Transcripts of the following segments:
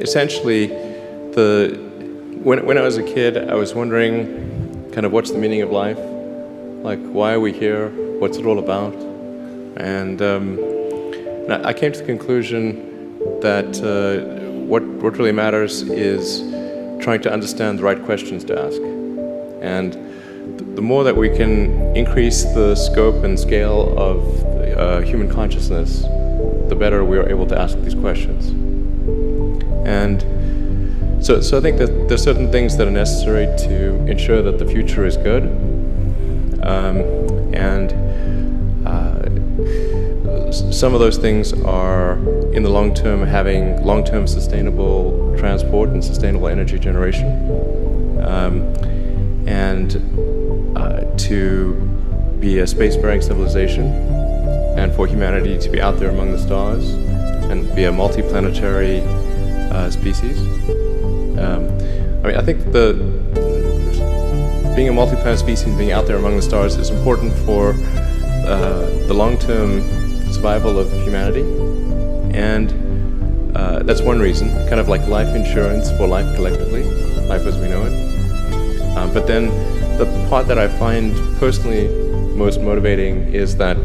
Essentially, when I was a kid, I was wondering kind of what's the meaning of life? Like, why are we here? What's it all about? And I came to the conclusion that what really matters is trying to understand the right questions to ask. And the more that we can increase the scope and scale of human consciousness, the better we are able to ask these questions. And so I think that there's certain things that are necessary to ensure that the future is good. Some of those things are, in the long term, having long-term sustainable transport and sustainable energy generation, and to be a spacefaring civilization, and for humanity to be out there among the stars and be a multi-planetary species. I think being a multi-planet species and being out there among the stars is important for the long-term survival of humanity, and that's one reason, kind of like life insurance for life collectively, life as we know it. But then the part that I find personally most motivating is that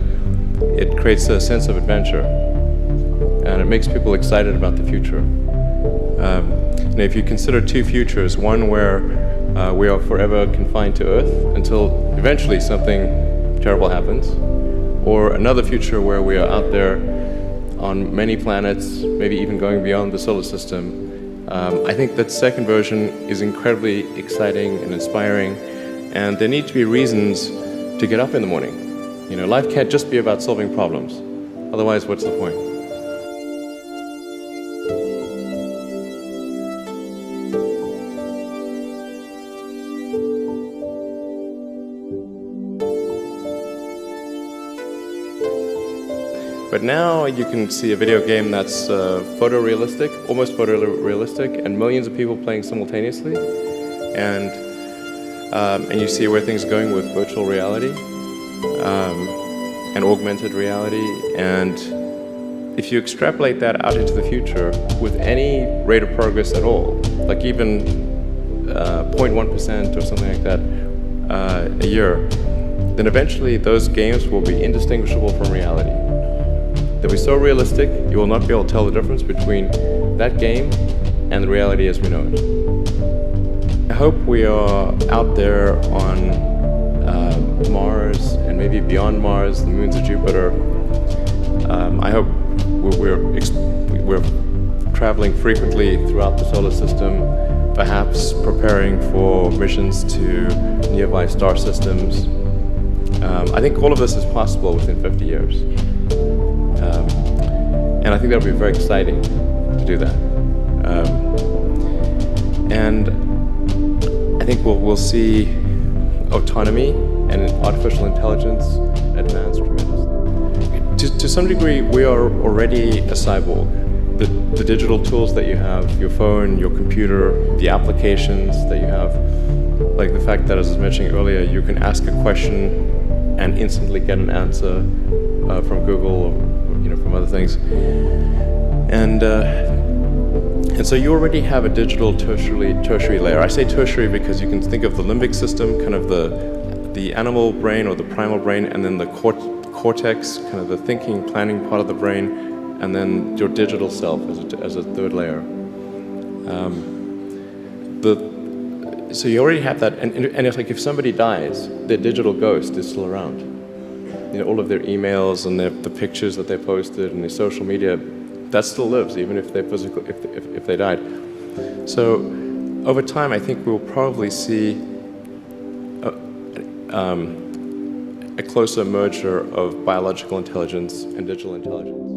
it creates a sense of adventure, and it makes people excited about the future. And if you consider two futures, one where we are forever confined to Earth until eventually something terrible happens, or another future where we are out there on many planets, maybe even going beyond the solar system, I think that second version is incredibly exciting and inspiring, and there need to be reasons to get up in the morning. You know, life can't just be about solving problems. Otherwise, what's the point? But now you can see a video game that's photorealistic, almost photorealistic, and millions of people playing simultaneously. And you see where things are going with virtual reality and augmented reality. And if you extrapolate that out into the future with any rate of progress at all, like even 0.1% or something like that a year, then eventually those games will be indistinguishable from reality. They'll be so realistic, you will not be able to tell the difference between that game and the reality as we know it. I hope we are out there on Mars and maybe beyond Mars, the moons of Jupiter. I hope we're traveling frequently throughout the solar system, perhaps preparing for missions to nearby star systems. I think all of this is possible within 50 years. And I think that would be very exciting to do that. And I think we'll see autonomy and artificial intelligence advance tremendously. To some degree, we are already a cyborg. The digital tools that you have, your phone, your computer, the applications that you have, like the fact that, as I was mentioning earlier, you can ask a question and instantly get an answer from Google or from other things. And so you already have a digital tertiary layer. I say tertiary because you can think of the limbic system, kind of the animal brain or the primal brain, and then the cortex, kind of the thinking, planning part of the brain, and then your digital self as a third layer. So you already have that, and it's like if somebody dies, their digital ghost is still around. You know, all of their emails and the pictures that they posted and their social media, that still lives, even if if they died. So over time, I think we'll probably see a closer merger of biological intelligence and digital intelligence.